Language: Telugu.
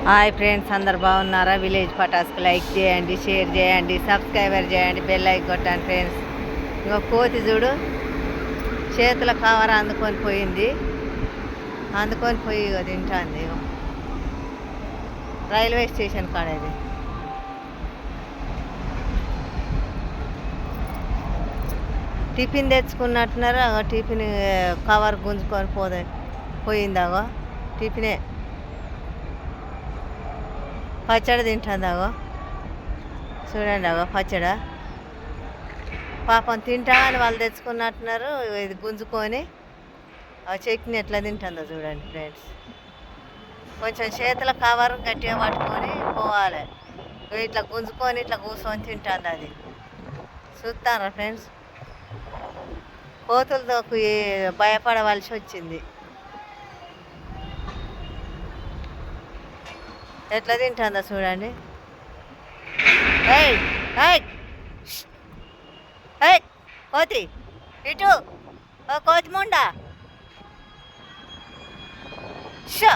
హాయ్ ఫ్రెండ్స్, అందరు బాగున్నారా? విలేజ్ పటాస్కి లైక్ చేయండి, షేర్ చేయండి, సబ్స్క్రైబర్ చేయండి, బెల్ ఐకాన్ కొట్టండి ఫ్రెండ్స్. ఇంకో కోతి చూడు, చేతుల కవర్ అందుకొని పోయింది, అందుకొని పోయి తింటుంది. రైల్వే స్టేషన్ కాడ ఇది. టిఫిన్ తెచ్చుకున్నట్టున్నారు. టిఫిన్ కవర్ గుంజుకొని పోయిందాగో టిఫినే. పచ్చడి తింటుంది అగో, చూడండి అగో పచ్చడి. పాపం తింటా అని వాళ్ళు తెచ్చుకున్నట్టున్నారు. ఇది గుంజుకొని ఆ చట్నీ ఎట్లా తింటుందో చూడండి ఫ్రెండ్స్. కొంచెం చేతుల కవర్ గట్టిగా పట్టుకొని పోవాలి. ఇట్లా గుంజుకొని ఇట్లా కూర్చొని తింటుంది అది. చూస్తారా ఫ్రెండ్స్? కోతులతో భయపడవలసి వచ్చింది. ఎట్లా తింటుందో చూడండి. ఏయ్ ఏయ్ ఏయ్ కోతి, ఇటు ఓ కోతి ముండా. షో